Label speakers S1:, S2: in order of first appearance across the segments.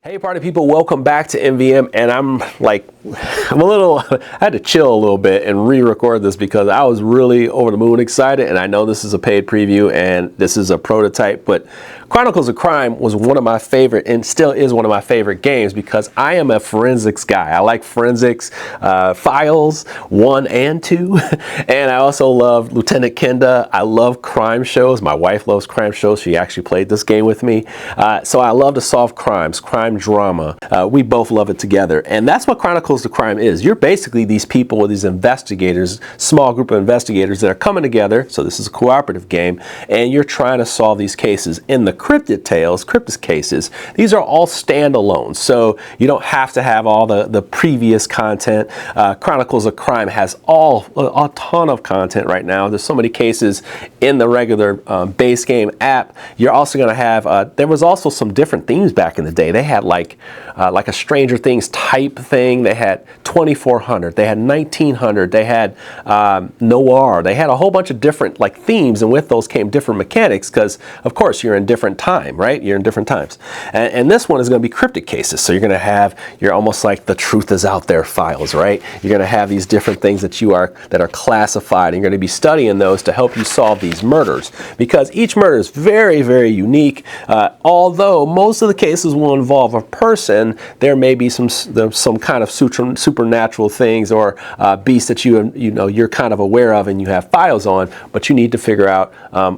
S1: Hey party people, welcome back to MVM, and I had to chill a little bit and re-record this because I was really over the moon excited, and I know this is a paid preview and this is a prototype, but Chronicles of Crime was one of my favorite and still is one of my favorite games because I am a forensics guy. I like forensics files 1 and 2, and I also love Lieutenant Kenda. I love crime shows. My wife loves crime shows. She actually played this game with me. So I love to solve crimes, crime drama. We both love it together, and that's what Chronicles of Crime is. You're basically these people, these investigators, small group of investigators that are coming together. So this is a cooperative game, and you're trying to solve these cases. In the Cryptic Cases, these are all standalone, so you don't have to have all the previous content. Chronicles of Crime has a ton of content right now. There's so many cases in the regular base game app. You're also going to have, there was also some different themes back in the day. They had like a Stranger Things type thing. They had 2400, they had 1900, they had noir, they had a whole bunch of different themes, and with those came different mechanics because of course you're in different time, right? You're in different times. And this one is going to be Cryptic Cases, so you're almost like the truth is out there files, right? You're going to have these different things that are classified, and you're going to be studying those to help you solve these murders, because each murder is very, very unique. Although most of the cases will involve a person, there may be some kind of supernatural things or beasts that you're kind of aware of and you have files on, but you need to figure out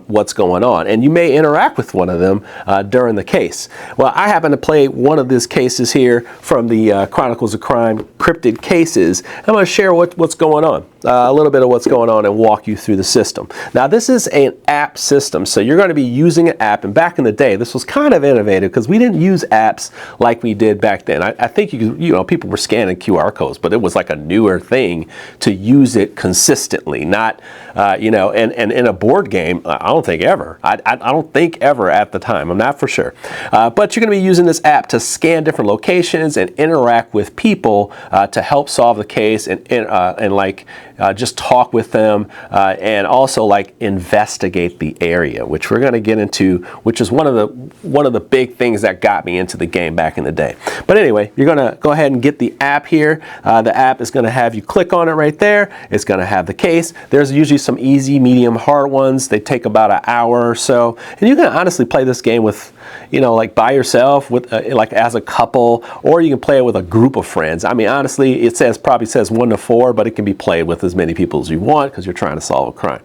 S1: what's going on, and you may interact with one of them during the case. Well, I happen to play one of these cases here from the Chronicles of Crime Cryptic Cases. I'm going to share what's going on, a little bit of what's going on, and walk you through the system. Now, this is an app system, so you're going to be using an app, and back in the day, this was kind of innovative because we didn't use apps like we did back then. I think people were scanning QR codes, but it was like a newer thing to use it consistently, not, and in a board game, I don't think ever. I don't think ever at the time. I'm not for sure. But you're going to be using this app to scan different locations and interact with people to help solve the case and just talk with them and also investigate the area, which we're going to get into, which is one of the big things that got me into the game back in the day. But anyway, you're going to go ahead and get the app here. The app is going to have you click on it right there. It's going to have the case. There's usually some easy, medium, hard ones. They take about an hour or so, and you can honestly play this game with, by yourself, with as a couple, or you can play it with a group of friends. I mean, honestly, it probably says 1 to 4, but it can be played with as many people as you want because you're trying to solve a crime.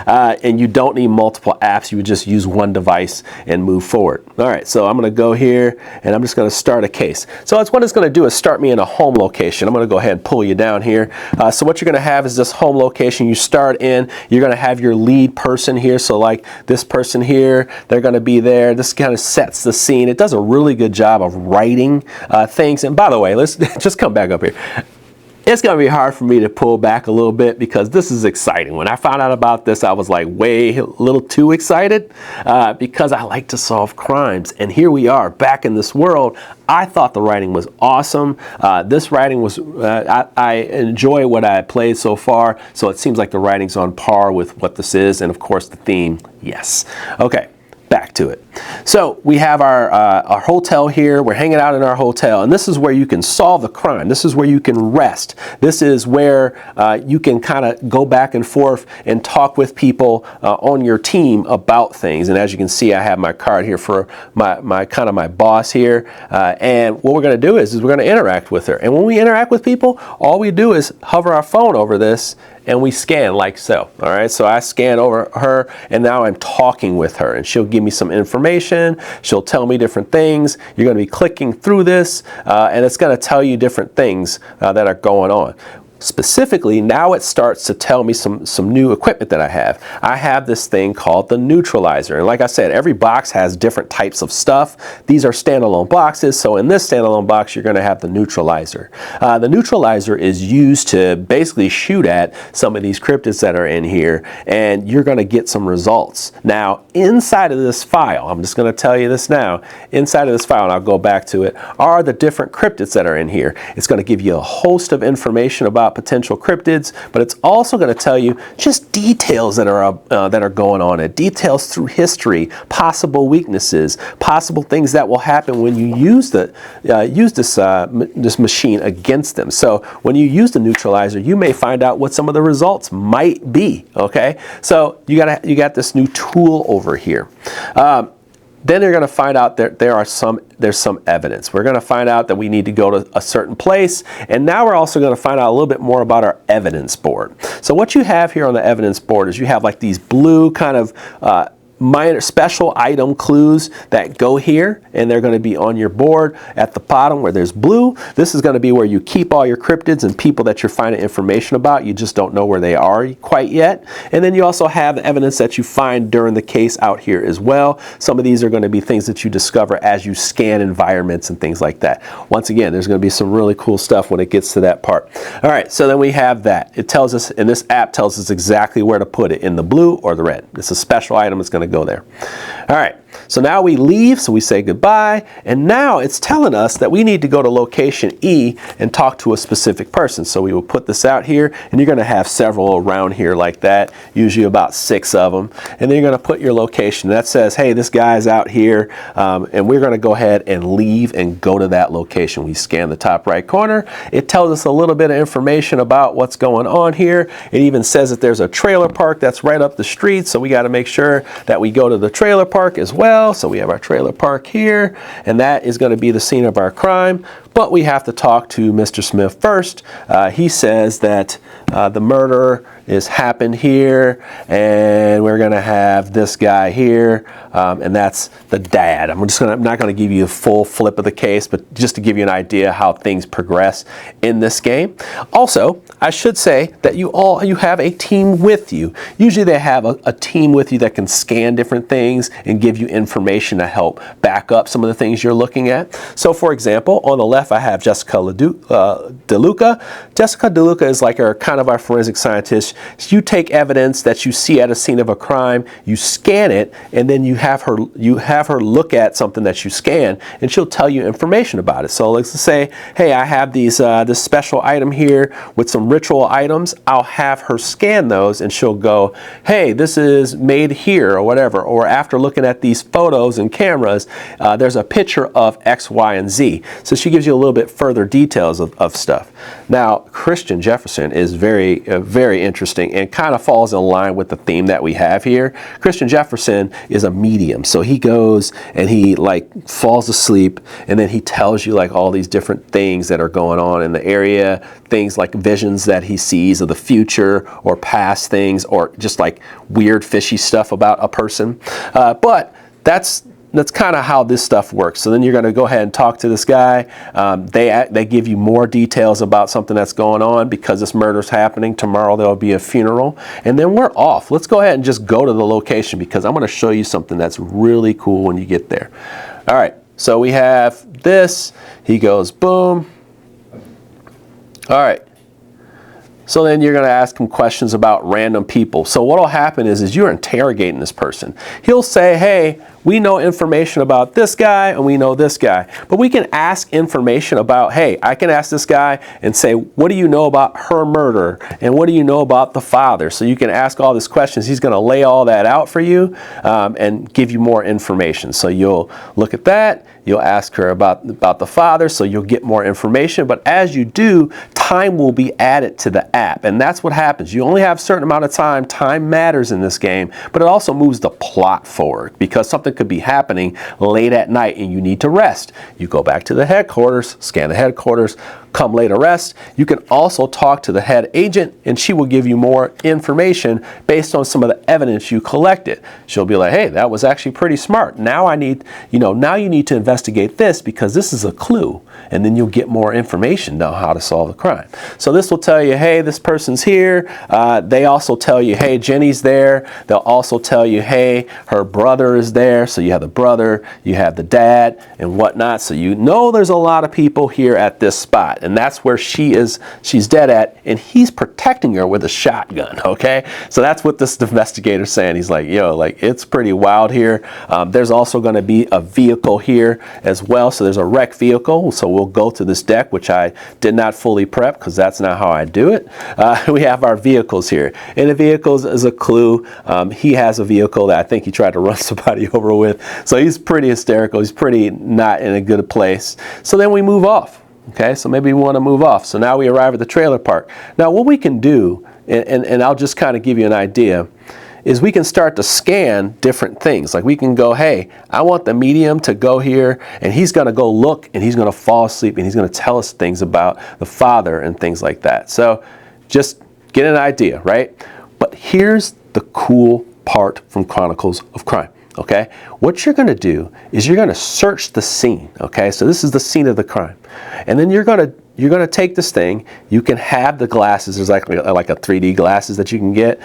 S1: And you don't need multiple apps. You would just use one device and move forward. All right, so I'm going to go here and I'm just going to start a case. So what it's going to do is start me in a home location. I'm going to go ahead and pull you down here. So what you're going to have is this home location you start in. You're going to have your lead person here. So like this person here, they're going to be there. This kind of sets the scene. It does a really good job of writing things. And by the way, let's just come back up here. It's going to be hard for me to pull back a little bit because this is exciting. When I found out about this, I was like a little too excited because I like to solve crimes. And here we are back in this world. I thought the writing was awesome. This writing was, I enjoy what I played so far. So it seems like the writing's on par with what this is. And of course the theme, yes. Okay. Back to it. So we have our hotel here. We're hanging out in our hotel, and this is where you can solve the crime. This is where you can rest. This is where you can kind of go back and forth and talk with people on your team about things. And as you can see, I have my card here for my boss here. And what we're going to do is we're going to interact with her. And when we interact with people, all we do is hover our phone over this and we scan like so. All right, so I scan over her, and now I'm talking with her, and she'll give me some information. She'll tell me different things. You're going to be clicking through this, and it's going to tell you different things that are going on. Specifically, now it starts to tell me some new equipment that I have. I have this thing called the neutralizer. And like I said, every box has different types of stuff. These are standalone boxes. So in this standalone box, you're going to have the neutralizer. The neutralizer is used to basically shoot at some of these cryptids that are in here, and you're going to get some results. Now, inside of this file, I'm just going to tell you this now, inside of this file, and I'll go back to it, are the different cryptids that are in here. It's going to give you a host of information about about potential cryptids, but it's also going to tell you just details that are going on, and details through history, possible weaknesses, possible things that will happen when you use this machine against them. So when you use the neutralizer, you may find out what some of the results might be. Okay, so you got this new tool over here. Then you're going to find out that there's some evidence. We're going to find out that we need to go to a certain place, and now we're also going to find out a little bit more about our evidence board. So what you have here on the evidence board is you have like these blue kind of minor special item clues that go here, and they're going to be on your board at the bottom where there's blue. This is going to be where you keep all your cryptids and people that you're finding information about. You just don't know where they are quite yet. And then you also have the evidence that you find during the case out here as well. Some of these are going to be things that you discover as you scan environments and things like that. Once again, there's going to be some really cool stuff when it gets to that part. All right, so then we have that. It tells us, and this app tells us exactly where to put it, in the blue or the red. It's a special item. It's going to go there. All right, so now we leave, so we say goodbye, and now it's telling us that we need to go to location E and talk to a specific person. So we will put this out here, and you're going to have several around here like that, usually about 6 of them, and then you're going to put your location. That says, hey, this guy's out here, and we're going to go ahead and leave and go to that location. We scan the top right corner. It tells us a little bit of information about what's going on here. It even says that there's a trailer park that's right up the street, so we got to make sure that we go to the trailer park as well. So we have our trailer park here, and that is going to be the scene of our crime. But we have to talk to Mr. Smith first. He says that the murder is happened here, and we're going to have this guy here, and that's the dad. I'm not going to give you a full flip of the case, but just to give you an idea how things progress in this game. Also, I should say that you have a team with you. Usually they have a team with you that can scan different things and give you information to help back up some of the things you're looking at. So for example, on the left I have Jessica DeLuca. Jessica DeLuca is like kind of our forensic scientist. You take evidence that you see at a scene of a crime, you scan it, and then you have her look at something that you scan, and she'll tell you information about it. So let's say, hey, I have this special item here with some ritual items. I'll have her scan those, and she'll go, hey, this is made here or whatever. Or after looking at these photos and cameras, there's a picture of X, Y, and Z. So she gives you a little bit further details of stuff. Now, Christian Jefferson is very, very interesting and kind of falls in line with the theme that we have here. Christian Jefferson is a medium. So he goes and he like falls asleep, and then he tells you like all these different things that are going on in the area, things like visions that he sees of the future or past things, or just like weird fishy stuff about a person. But that's kind of how this stuff works. So then you're going to go ahead and talk to this guy. They give you more details about something that's going on because this murder's happening. Tomorrow there'll be a funeral, and then we're off. Let's go ahead and just go to the location because I'm going to show you something that's really cool when you get there. All right, so we have this. He goes, boom. All right. So then you're going to ask him questions about random people. So what will happen is you're interrogating this person. He'll say, hey, we know information about this guy and we know this guy. But we can ask information about, hey, I can ask this guy and say, what do you know about her murder? And what do you know about the father? So you can ask all these questions. He's going to lay all that out for you and give you more information. So you'll look at that. You'll ask her about the father, so you'll get more information. But as you do, time will be added to the app. And that's what happens. You only have a certain amount of time. Time matters in this game, but it also moves the plot forward because something could be happening late at night and you need to rest. You go back to the headquarters, scan the headquarters, come late to rest. You can also talk to the head agent and she will give you more information based on some of the evidence you collected. She'll be like, hey, that was actually pretty smart. Now I need, now you need to investigate this because this is a clue. And then you'll get more information on how to solve the crime. So this will tell you, hey, this person's here. They also tell you, hey, Jenny's there. They'll also tell you, hey, her brother is there. there. So you have the brother, you have the dad and whatnot. So you know there's a lot of people here at this spot, and that's where she's dead at, and he's protecting her with a shotgun, okay? So that's what this investigator's saying. He's like, yo, like, it's pretty wild here. There's also going to be a vehicle here as well. So there's a wrecked vehicle. So we'll go to this deck, which I did not fully prep because that's not how I do it. We have our vehicles here, and the vehicles is a clue. He has a vehicle that I think he tried to run somebody over with. So he's pretty hysterical. He's pretty not in a good place. So then we move off. Okay, so maybe we want to move off. So now we arrive at the trailer park. Now what we can do, and I'll just kind of give you an idea, is we can start to scan different things. Like we can go, hey, I want the medium to go here, and he's going to go look, and he's going to fall asleep, and he's going to tell us things about the father and things like that. So just get an idea, right? But here's the cool part from Chronicles of Crime. Okay, what you're going to do is you're going to search the scene. Okay, so this is the scene of the crime, and then you're going to take this thing. You can have the glasses. There's like a 3D glasses that you can get,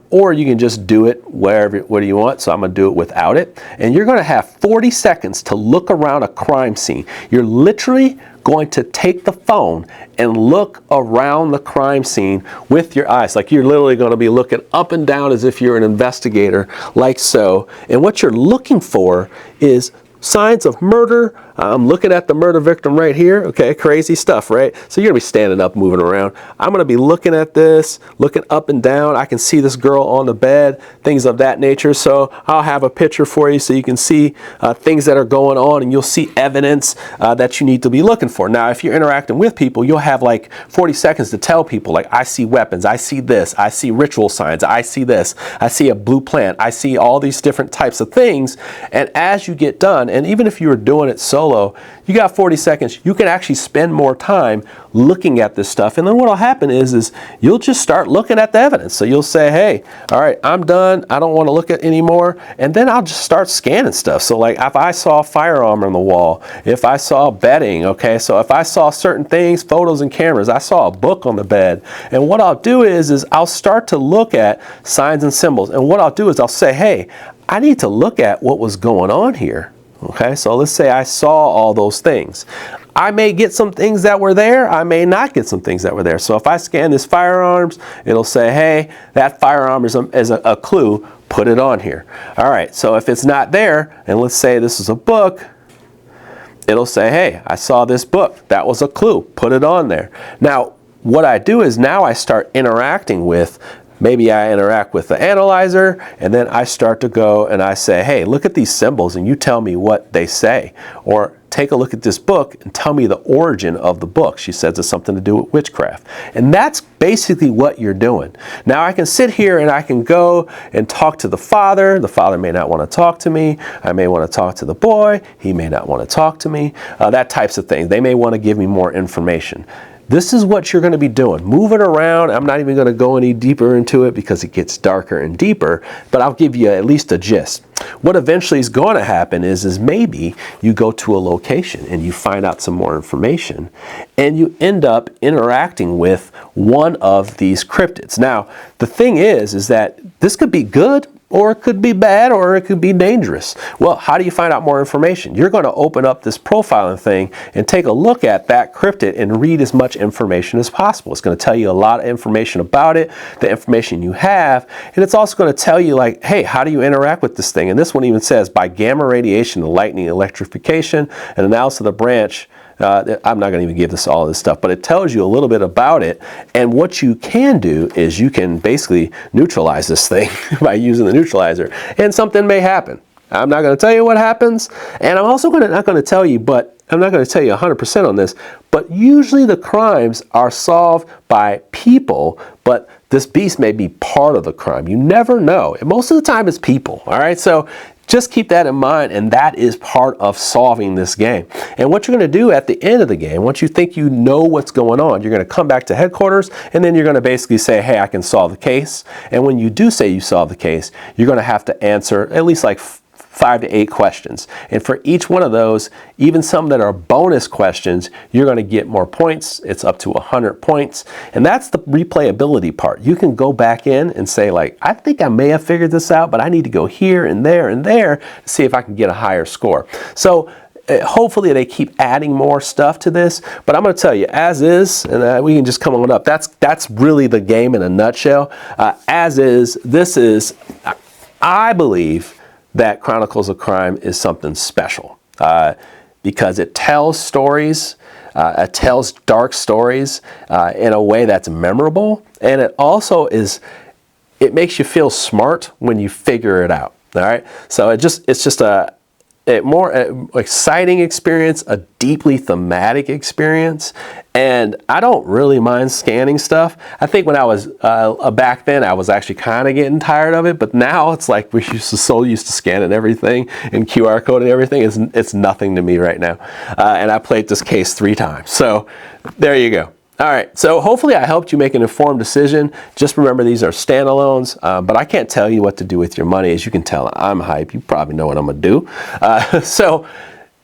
S1: or you can just do it wherever you want. So I'm going to do it without it, and you're going to have 40 seconds to look around a crime scene. You're literally going to take the phone and look around the crime scene with your eyes. Like you're literally going to be looking up and down as if you're an investigator, like so. And what you're looking for is signs of murder. I'm looking at the murder victim right here. Okay, crazy stuff, right? So you're gonna be standing up, moving around. I'm gonna be looking at this, looking up and down. I can see this girl on the bed, things of that nature. So I'll have a picture for you so you can see things that are going on, and you'll see evidence that you need to be looking for. Now, if you're interacting with people, you'll have like 40 seconds to tell people, like, I see weapons, I see this, I see ritual signs, I see this, I see a blue plant, I see all these different types of things. And as you get done, and even if you were doing it solo, you got 40 seconds, you can actually spend more time looking at this stuff. And then what'll happen is you'll just start looking at the evidence. So you'll say, hey, all right, I'm done, I don't want to look at anymore. And then I'll just start scanning stuff. So like if I saw a firearm on the wall, if I saw bedding, okay, so if I saw certain things, photos and cameras, I saw a book on the bed. And what I'll do is I'll start to look at signs and symbols. And what I'll do is I'll say, hey, I need to look at what was going on here. Okay, so let's say I saw all those things. I may get some things that were there, I may not get some things that were there. So if I scan this firearms, it'll say, hey, that firearm is a clue, put it on here. All right, so if it's not there, and let's say this is a book, it'll say, hey, I saw this book, that was a clue, put it on there. Now, what I do is now I start interacting with, maybe I interact with the analyzer, and then I start to go and I say, hey, look at these symbols and you tell me what they say. Or take a look at this book and tell me the origin of the book. She says it's something to do with witchcraft. And that's basically what you're doing. Now I can sit here and I can go and talk to the father. The father may not want to talk to me. I may want to talk to the boy. He may not want to talk to me. That types of things. They may want to give me more information. This is what you're going to be doing. Moving around. I'm not even going to go any deeper into it because it gets darker and deeper, but I'll give you at least a gist. What eventually is going to happen is maybe you go to a location and you find out some more information and you end up interacting with one of these cryptids. Now, the thing is that this could be good, or it could be bad, or it could be dangerous. Well, how do you find out more information? You're going to open up this profiling thing and take a look at that cryptid and read as much information as possible. It's going to tell you a lot of information about it, the information you have, and it's also going to tell you, like, hey, how do you interact with this thing? And this one even says, by gamma radiation, the lightning electrification, and analysis of the branch. I'm not going to even give this all this stuff, but it tells you a little bit about it. And what you can do is you can basically neutralize this thing by using the neutralizer, and something may happen. I'm not going to tell you what happens, and I'm also not going to tell you, but I'm not going to tell you 100% on this, but usually the crimes are solved by people, but this beast may be part of the crime. You never know. And most of the time it's people, all right? So just keep that in mind, and that is part of solving this game. And what you're going to do at the end of the game, once you think you know what's going on, you're going to come back to headquarters, and then you're going to basically say, hey, I can solve the case. And when you do say you solve the case, you're going to have to answer at least like 5 to 8 questions. And for each one of those, even some that are bonus questions, you're going to get more points. It's up to 100 points. And that's the replayability part. You can go back in and say, like, I think I may have figured this out, but I need to go here and there to see if I can get a higher score. So hopefully they keep adding more stuff to this, but I'm going to tell you, as is, and we can just come on up. That's really the game in a nutshell. As is, this is, I believe that Chronicles of Crime is something special because it tells stories, it tells dark stories in a way that's memorable, and it also it makes you feel smart when you figure it out. All right, so it's just a more exciting experience, a deeply thematic experience, and I don't really mind scanning stuff. I think when I was back then, I was actually kind of getting tired of it, but now it's like we're so used to scanning everything and QR code and everything. It's nothing to me right now, and I played this case 3 times. So there you go. All right, so hopefully I helped you make an informed decision. Just remember these are standalones, but I can't tell you what to do with your money. As you can tell, I'm hype. You probably know what I'm gonna do. So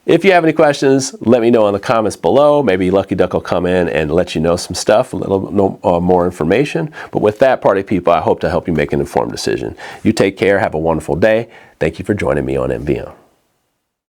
S1: if you have any questions, let me know in the comments below. Maybe Lucky Duck will come in and let you know some stuff, a little more information. But with that, party people, I hope to help you make an informed decision. You take care, have a wonderful day. Thank you for joining me on MVM.